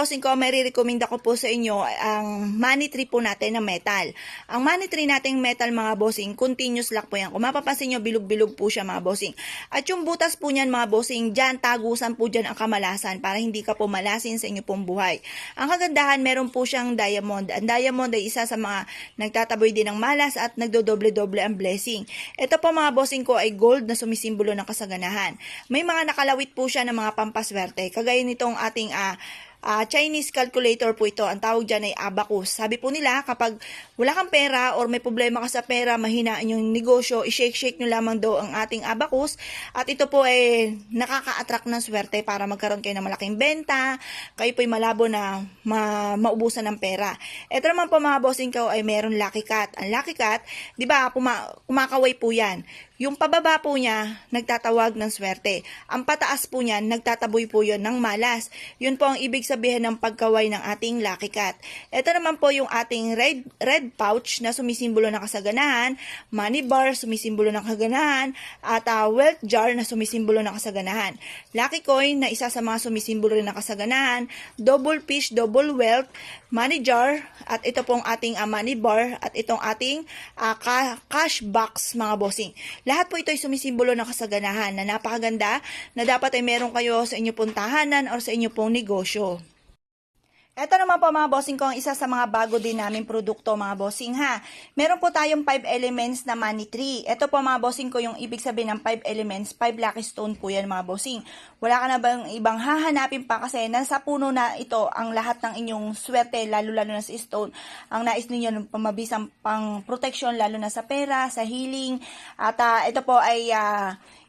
bossing ko, may re-recommend ako po sa inyo ang money tree po natin na metal. Ang money tree nating metal mga bossing, continuous lock po yan. Kung mapapansin nyo, bilog-bilog po siya mga bossing. At yung butas po niyan mga bossing, dyan, tagusan po dyan ang kamalasan para hindi ka po malasin sa inyo pong buhay. Ang kagandahan, meron po siyang diamond. Ang diamond ay isa sa mga nagtataboy din ng malas at nagdodoble-doble ang blessing. Ito po mga bossing ko ay gold na sumisimbolo ng kasaganahan. May mga nakalawit po siya ng mga pampaswerte. Kagaya nitong ating Chinese calculator po ito. Ang tawag dyan ay abacus. Sabi po nila, kapag wala kang pera or may problema ka sa pera, mahinaan yung negosyo, i-shake-shake nyo lamang daw ang ating abacus. At ito po ay nakaka-attract ng swerte para magkaroon kayo ng malaking benta. Kayo po ay malabo na maubusan ng pera. Ito naman po mga bossing ko ay meron lucky cat. Ang lucky cat, di ba, kumakaway po yan. Yung pababa po niya, nagtatawag ng swerte. Ang pataas po niya, nagtataboy po yun ng malas. Yun po ang ibig sabihin ng pagkaway ng ating lucky cat. Ito naman po yung ating red pouch na sumisimbolo ng kasaganahan, money bar, sumisimbolo ng kaganahan, at wealth jar na sumisimbolo ng kasaganahan. Lucky coin na isa sa mga sumisimbolo rin ng kasaganahan, double fish, double wealth, money jar, at ito pong ating money bar, at itong ating cash box mga bossing. Lahat po ito ay sumisimbolo ng kasaganahan na napakaganda na dapat ay meron kayo sa inyo pong tahanan o sa inyo pong negosyo. Ito naman po mga bossing ko ang isa sa mga bago din namin produkto mga bossing ha. Meron po tayong 5 elements na money tree. Ito po mga bossing ko yung ibig sabihin ng 5 elements, 5 lucky stone po yan mga bossing. Wala ka na bang ibang hahanapin pa kasi nasa puno na ito ang lahat ng inyong swerte lalo-lalo na sa stone. Ang nais ninyo ng pamabisang pang protection lalo na sa pera, sa healing. At ito po ay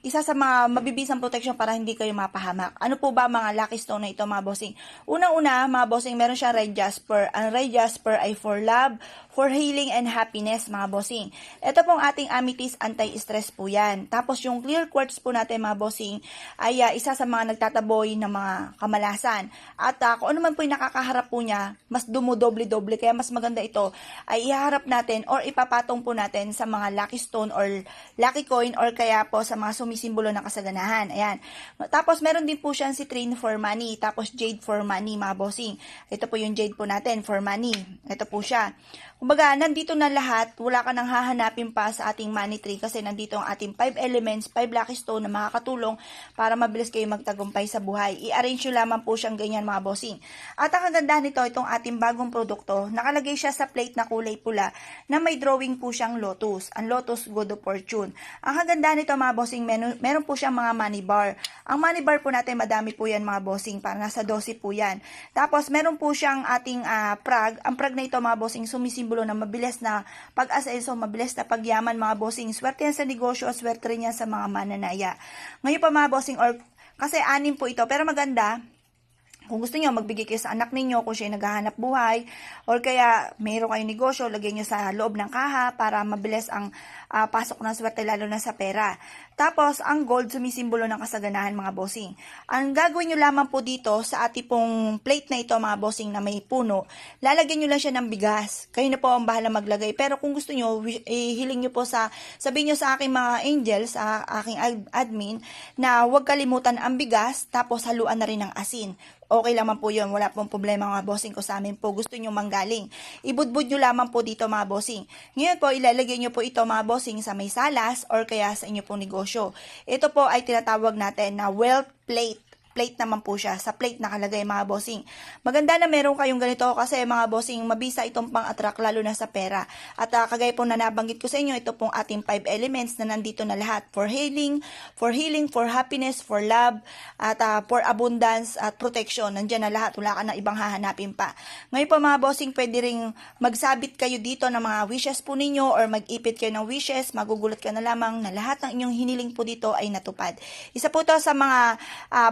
isa sa mga mabibisang protection para hindi kayo mapahamak. Ano po ba mga lucky stone na ito mga bossing? Unang-una mga bossing, meron siyang red jasper. Ang red jasper ay for love, for healing and happiness mga bossing. Ito pong ating amethyst, anti-stress po yan. Tapos yung clear quartz po natin mga bossing ay isa sa mga nagtataboy ng mga kamalasan. At kung ano man po yung nakakaharap po niya, mas dumudoble-doble. Kaya mas maganda ito ay iharap natin or ipapatong po natin sa mga lucky stone or lucky coin or kaya po sa mga sumisimbolo ng kasaganahan. Ayan. Tapos meron din po siyang citrine for money. Tapos jade for money mga bossing. Ito po yung jade po natin for money. Ito po siya. Kumbaga, nandito na lahat, wala ka nang hahanapin pa sa ating money tree kasi nandito ang ating 5 elements, 5 lucky stone na makakatulong para mabilis kayo magtagumpay sa buhay. I-arrange nyo lamang po siyang ganyan mga bossing. At ang kagandahan nito, itong ating bagong produkto, nakalagay siya sa plate na kulay pula na may drawing po siyang lotus. Ang lotus god of fortune. Ang kagandahan nito mga bossing, meron po siyang mga money bar. Ang money bar po natin, madami po yan mga bossing, para nasa 12 po yan. Tapos meron po siyang ating prag. Ang prag na ito mga bossing, sumisimbolo na mabilis na pag-asenso, mabilis na pagyaman mga bossing. Swerte yan sa negosyo, swerte rin yan sa mga mananaya. Ngayon pa mga bossing, kasi 6 po ito, pero maganda, kung gusto niyo magbigay kayo sa anak ninyo kung siya naghahanap buhay or kaya mayroon kayong negosyo, lagyan niyo sa loob ng kaha para mabilis ang pasok ng swerte lalo na sa pera. Tapos, ang gold sumisimbolo ng kasaganahan mga bossing. Ang gagawin nyo lamang po dito sa ating pong plate na ito mga bossing na may puno, lalagyan nyo lang siya ng bigas. Kayo na po ang bahala maglagay. Pero kung gusto nyo, hiling nyo po sabihin nyo sa aking mga angels, sa aking admin, na huwag kalimutan ang bigas, tapos haluan na rin ng asin. Okay lamang po yun. Wala pong problema mga bossing ko sa amin po. Gusto nyo manggaling. Ibudbud nyo lamang po dito mga bossing. Ngayon po, ilalagay nyo po ito mga bossing sa may salas or kaya sa inyo pong negosyo. Ito po ay tinatawag natin na wealth plate. Plate naman po siya. Sa plate nakalagay mga bossing. Maganda na meron kayong ganito kasi mga bossing, mabisa itong pang-attract lalo na sa pera. At kagaya po na nabanggit ko sa inyo, ito pong ating 5 elements na nandito na lahat. For healing, for happiness, for love, at for abundance at protection. Nandiyan na lahat. Wala ka na ibang hahanapin pa. Ngayon po mga bossing, pwede ring magsabit kayo dito ng mga wishes po ninyo or mag-ipit kayo ng wishes. Magugulat ka na lamang na lahat ng inyong hiniling po dito ay natupad. Isa po to sa mga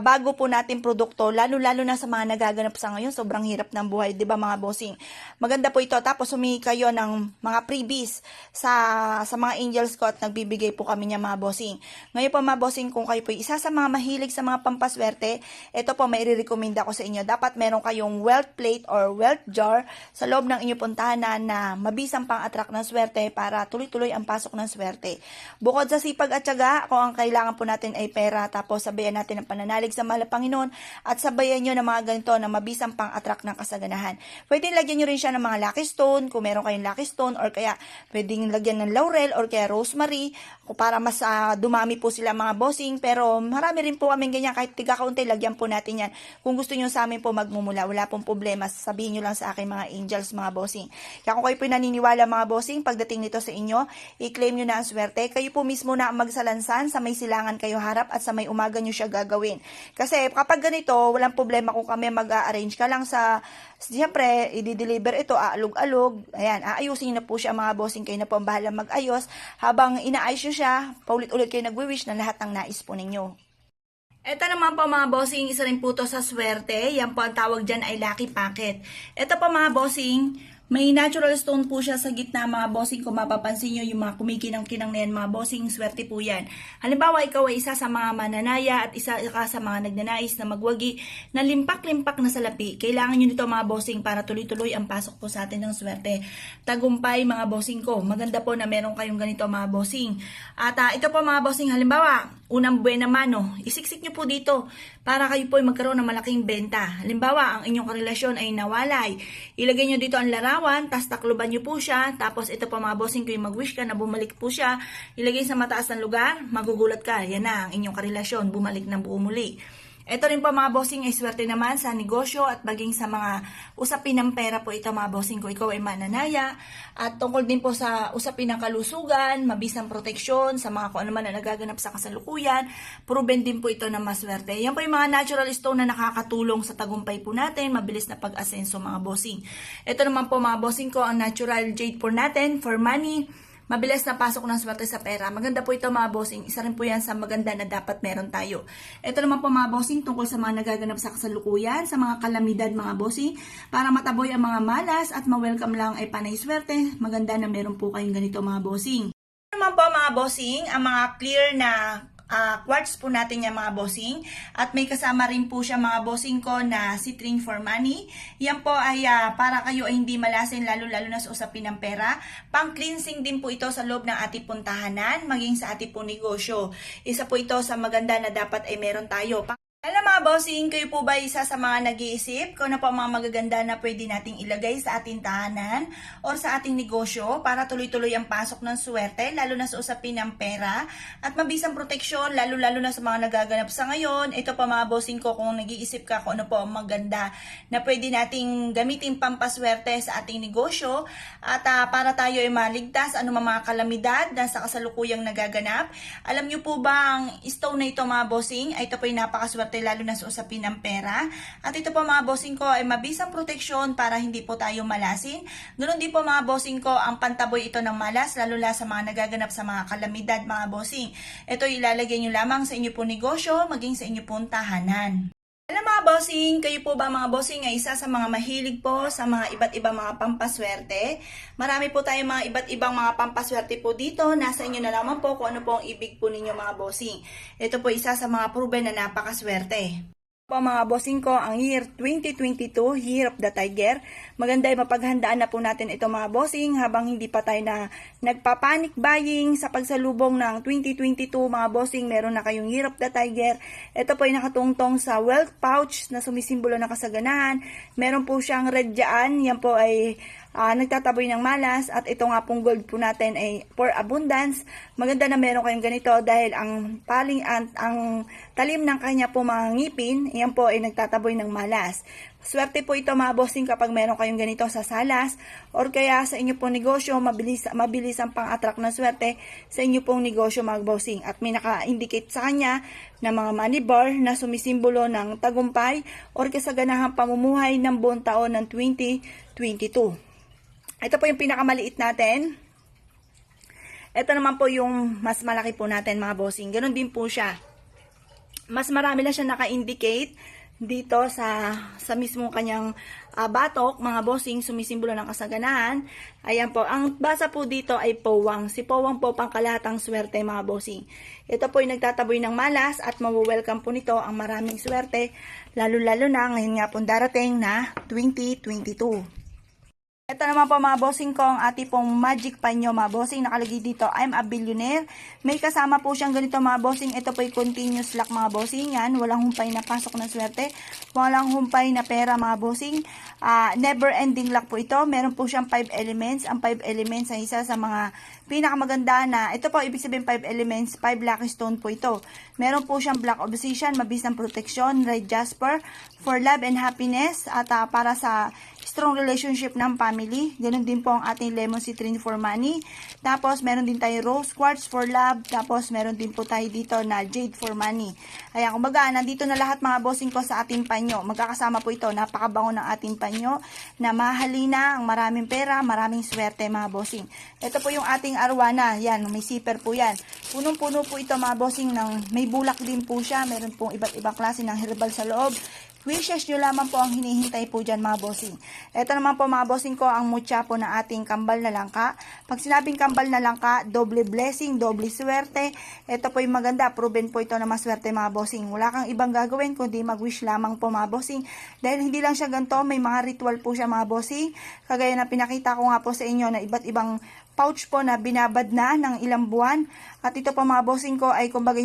bago po natin produkto, lalo-lalo na sa mga nagaganap sa ngayon, sobrang hirap ng buhay, di ba mga bossing? Maganda po ito, tapos humingi kayo ng mga freebies sa mga angels ko at nagbibigay po kami niya mga bossing. Ngayon po mga bossing, kung kayo po isa sa mga mahilig sa mga pampaswerte, ito po may i-recommend ako sa inyo. Dapat meron kayong wealth plate or wealth jar sa loob ng inyong puntahanan na mabisang pang-attract ng swerte para tuloy-tuloy ang pasok ng swerte. Bukod sa sipag at tiyaga, kung ang kailangan po natin ay pera, tapos sabayan natin ang pananalig sa mahal mahal na Panginoon at sabayan nyo ng mga ganito na mabisang pang-attract ng kasaganahan. Pwedeng lagyan nyo rin siya ng mga lucky stone, kung meron kayong lucky stone, or kaya pwedeng lagyan ng laurel or kaya rosemary, para mas dumami po sila mga bossing. Pero marami rin po kaming ganyan, kahit tiga kaunti, lagyan po natin yan. Kung gusto nyo sa amin po magmumula, wala pong problema, sabihin nyo lang sa akin mga angels, mga bossing. Kaya kung kayo po naniniwala mga bossing, pagdating nito sa inyo, i-claim nyo na ang swerte. Kayo po mismo na ang magsalansan, sa may silangan kayo harap at sa may umaga nyo siya gagawin. Kasi kapag ganito, walang problema kung kami mag-arrange ka lang sa, siyempre, i-deliver ito, aalog-alog, ayan, aayusin na po siya mga bossing, kayo na po ang bahala mag-ayos. Habang inaayos nyo siya, paulit-ulit kayo nagwi-wish na lahat ng nais po ninyo. Ito naman po mga bossing, isa rin po to sa swerte. Yan po ang tawag dyan ay lucky packet. Ito po mga bossing, may natural stone po siya sa gitna mga bossing. Kung mapapansin nyo yung mga kumikinang-kinang na yan mga bossing, swerte po yan. Halimbawa, ikaw ay isa sa mga mananaya at isa ka sa mga nagnanais na magwagi na limpak-limpak na salapi. Kailangan nyo nito mga bossing para tuloy-tuloy ang pasok po sa atin ng swerte. Tagumpay mga bossing ko. Maganda po na meron kayong ganito mga bossing. At ito po mga bossing, halimbawa, unang buwan naman, isiksik nyo po dito para kayo po ay magkaroon ng malaking benta. Halimbawa, ang inyong karelasyon ay nawalay. Ilagay nyo dito ang larawan, tapos takluban nyo po siya. Tapos ito pa mga bossing, kung mag-wish ka na bumalik po siya, ilagay sa mataas ng lugar, magugulat ka. Yan na ang inyong karelasyon, bumalik na buo muli. Ito rin po mga bossing ay swerte naman sa negosyo at maging sa mga usapin ng pera po ito mga bossing ko. Ikaw ay mananaya at tungkol din po sa usapin ng kalusugan, mabisang proteksyon sa mga kung ano man na nagaganap sa kasalukuyan. Proven din po ito na maswerte. Yan po yung mga natural stone na nakakatulong sa tagumpay po natin, mabilis na pag-asenso mga bossing. Ito naman po mga bossing ko ang natural jade po natin for money. Mabilis na pasok ng swerte sa pera. Maganda po ito mga bossing. Isa rin po yan sa maganda na dapat meron tayo. Ito naman po mga bossing tungkol sa mga nagaganap sa kasalukuyan, sa mga kalamidad mga bossing. Para mataboy ang mga malas at ma-welcome lang ay panay swerte. Maganda na meron po kayong ganito mga bossing. Ito naman po mga bossing, ang mga clear na quartz po natin yung mga bossing. At may kasama rin po siya mga bossing ko na citrine for money. Yan po ay para kayo ay hindi malasin lalo-lalo na sa usapin ng pera. Pang-cleansing din po ito sa loob ng ating puntahanan, maging sa ating po negosyo. Isa po ito sa maganda na dapat ay meron tayo. Alam mga bossing, kayo po ba isa sa mga nag-iisip kung ano po ang mga magaganda na pwede nating ilagay sa ating tahanan or sa ating negosyo para tuloy-tuloy ang pasok ng swerte, lalo na sa usapin ng pera at mabisang proteksyon, lalo-lalo na sa mga nagaganap sa ngayon. Ito pa mga bossing ko, kung nag-iisip ka kung ano po ang maganda na pwede nating gamitin pampaswerte sa ating negosyo at para tayo ay maligtas ano mga kalamidad na sa kasalukuyang nagaganap. Alam niyo po ba ang stone na ito mga bossing, ay ito po ay napakaswerte lalo na sa usapin ng pera. At ito po mga bossing ko ay mabisang proteksyon para hindi po tayo malasin. Ganoon din po mga bossing ko ang pantaboy ito ng malas lalo na sa mga nagaganap sa mga kalamidad mga bossing. Ito ilalagay nyo lamang sa inyo po negosyo, maging sa inyo pong tahanan. Alam mga bossing, kayo po ba mga bossing ay isa sa mga mahilig po sa mga iba't ibang mga pampaswerte? Marami po tayong mga iba't ibang mga pampaswerte po dito. Nasa inyo na naman po kung ano po ang ibig po ninyo mga bossing. Ito po isa sa mga proven na napakaswerte. Po mga bossing ko, ang year 2022, Year of the Tiger. Maganda ay mapaghandaan na po natin ito mga bossing habang hindi pa tayo na nagpa-panic buying sa pagsalubong ng 2022 mga bossing. Meron na kayong Year of the Tiger. Ito po ay nakatungtong sa wealth pouch na sumisimbolo ng kasaganahan. Meron po siyang red dyan. Yan po ay nagtataboy ng malas at ito nga pong gold po natin ay for abundance. Maganda na meron kayong ganito dahil ang talim ng kanya po mga ngipin, yan po ay nagtataboy ng malas. Swerte po ito mga bossing kapag meron kayong ganito sa salas or kaya sa inyo pong negosyo, mabilis ang pang-attract ng swerte sa inyo pong negosyo mga bossing. At may naka-indicate sa kanya na mga money bar na sumisimbolo ng tagumpay or kasaganahang pamumuhay ng buong taon ng 2022. Ito po yung pinakamaliit natin. Ito naman po yung mas malaki po natin mga bossing. Ganon din po siya. Mas marami na siya naka-indicate dito sa mismo kanyang batok, mga bossing, sumisimbolo ng kasaganahan. Ayan po, ang basa po dito ay powang. Si powang po pangkalahatang swerte mga bossing. Ito po ay nagtataboy ng malas at mawu-welcome po nito ang maraming swerte, lalo-lalo na ngayon nga po darating na 2022. Ito naman po mga bossing ko, ang ating pong magic panyo mga bossing. Nakalagay dito, I'm a billionaire. May kasama po siyang ganito mga bossing. Ito po yung continuous luck mga bossing. Yan, walang humpay na pasok ng swerte. Walang humpay na pera mga bossing. Never ending luck po ito. Meron po siyang 5 elements. Ang 5 elements ay isa sa mga pinakamaganda na, ito po ibig sabihin 5 elements, 5 lucky stone po ito. Meron po siyang black obsidian, mabis ng protection, red jasper, for love and happiness, at para sa strong relationship ng family. Ganun din po ang ating lemon citrine for money. Tapos, meron din tayo rose quartz for love. Tapos, meron din po tayo dito na jade for money. Ayan, kumbaga, nandito na lahat mga bossing ko sa ating panyo. Magkakasama po ito. Napakabango ng ating panyo na mahalina, ang maraming pera, maraming swerte mga bossing. Ito po yung ating arwana. Yan, may zipper po yan. Punong-puno po ito mga bossing. May bulak din po siya. Meron pong iba't ibang klase ng herbal sa loob. Wishes nyo lamang po ang hinihintay po dyan mga bossing. Ito naman po mga bossing ko, ang mutya po na ating kambal na langka. Pag sinabing kambal na langka, doble blessing, doble swerte. Ito po yung maganda, proven po ito na maswerte mga bossing. Wala kang ibang gagawin kundi mag-wish lamang po mga bossing. Dahil hindi lang siya ganito, may mga ritual po siya mga bossing. Kagaya na pinakita ko nga po sa inyo na iba't ibang pouch po na binabad na ng ilang buwan. At ito po mga bossing ko ay kumbaga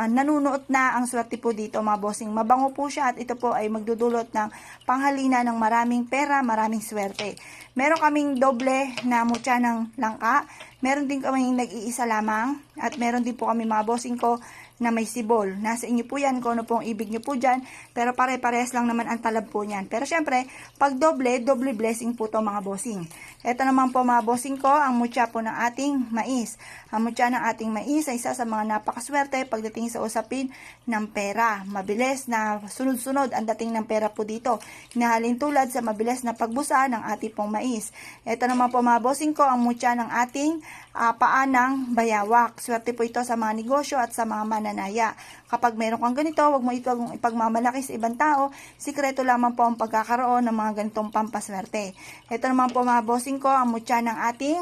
nanunuot na ang swerte po dito mga bossing. Mabango po siya at ito po ay magdudulot ng panghalina ng maraming pera, maraming swerte. Meron kaming doble na mutya ng langka. Meron din kaming nag-iisa lamang. At meron din po kami mga bossing ko na may sibol. Nasa inyo po yan kung ano pong ibig nyo po dyan. Pero pare-parehas lang naman ang talab po niyan. Pero syempre, pag doble, doble blessing po to mga bossing. Ito naman po mga bossing ko, ang mutya po ng ating mais. Ang mutya ng ating mais ay isa sa mga napakaswerte pagdating sa usapin ng pera. Mabilis na sunod-sunod ang dating ng pera po dito. Hinahalin tulad sa mabilis na pagbusa ng ating pong mais. Ito naman po mga bossing ko, ang mutya ng ating paa ng bayawak. Swerte po ito sa mga negosyo at sa mga mananaya. Kapag meron kang ganito, huwag mo itong ipagmamalaki sa ibang tao. Sikreto lamang po ang pagkakaroon ng mga ganitong pampaswerte. Ito naman po mga bossing ko, ang mutya ng ating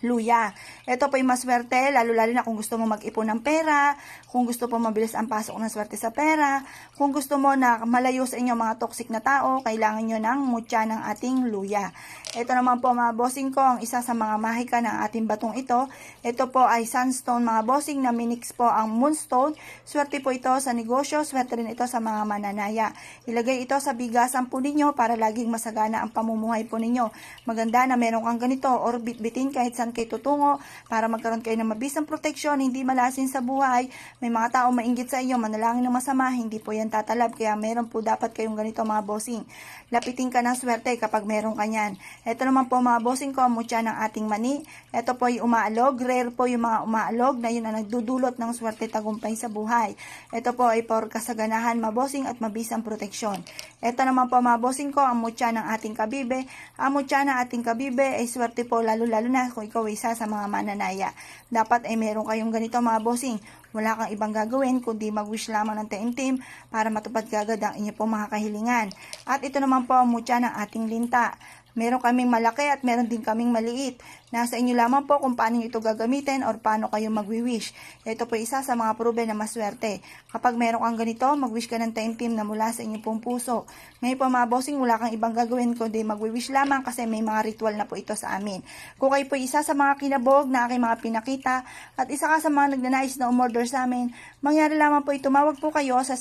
luya. Ito po yung maswerte, lalo-lalo na kung gusto mo mag-ipon ng pera, kung gusto mo mabilis ang pasok ng swerte sa pera, kung gusto mo na malayo sa inyo mga toxic na tao, kailangan nyo ng mutya ng ating luya. Ito naman po mga bossing ko, ang isa sa mga mahika ng ating batong ito. Ito po ay sandstone mga bossing na minix po ang moonstone. Swerte po ito sa negosyo, swerte rin ito sa mga mananaya. Ilagay ito sa bigasan po ninyo para laging masagana ang pamumuhay po ninyo. Maganda na meron kang ganito or bitbitin kahit saan kayo tutungo para magkaroon kayo ng mabisang proteksyon, hindi malasin sa buhay. May mga tao mainggit sa inyo, manalangin ng masama, hindi po yan tatalab. Kaya meron po dapat kayong ganito mga bossing. Lapitin ka ng swerte kapag meron ka yan. Ito naman po mga bossing ko, ang mutya ng ating mani. Ito po yung umaalog. Rare po yung mga umaalog na yun ang nagdudulot ng swerte tagumpay sa buhay. Ito po ay for kasaganahan mga bossing at mabisang proteksyon. Ito naman po mga bossing ko, ang mutya ng ating kabibe. Ang mutya ng ating kabibe ay swerte po lalo-lalo na kung ikaw isa sa mga mananaya. Dapat ay meron kayong ganito mga bossing. Wala kang ibang gagawin kundi mag-wish lamang ng taimtim para matupad kagad ang inyo pong mga kahilingan. At ito naman po ang mutya ng ating linta. Meron kaming malaki at meron din kaming maliit. Nasa inyo lamang po kung paano ito gagamitin or paano kayo mag-wish. Ito po isa sa mga proven na maswerte. Kapag meron kang ganito, mag-wish ka ng taimtim na mula sa inyo pong puso. Ngayon po mga bossing, wala kang ibang gagawin kundi mag-wish lamang kasi may mga ritual na po ito sa amin. Kung kayo po isa sa mga kinabog na aking mga pinakita at isa ka sa mga nagnanais na umorder sa amin, mangyari lamang po ito, tumawag po kayo sa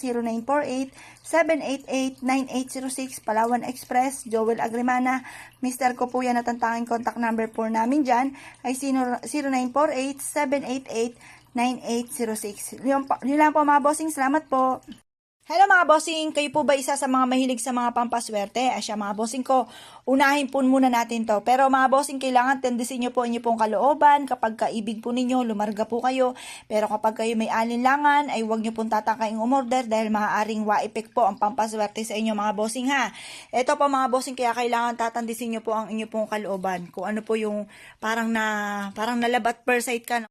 0948-788-9806 Palawan Express, Joel Agrimana. Mr. ko po yan at ang tanging contact number po namin dyan ay 0948-788-9806. Yun lang po mga bossing, salamat po. Hello mga bossing, kayo po ba isa sa mga mahilig sa mga pampaswerte? Asya mga bossing ko, unahin po muna natin to. Pero mga bossing, kailangan tendesin nyo po inyo pong kalooban. Kapag kaibig po ninyo, lumarga po kayo. Pero kapag kayo may alinlangan, ay huwag nyo pong tatakaing umorder dahil maaaring wa-effect po ang pampaswerte sa inyo mga bossing ha. Ito po mga bossing, kaya kailangan tatandisin nyo po ang inyo pong kalooban. Kung ano po yung parang nalabat per side ka.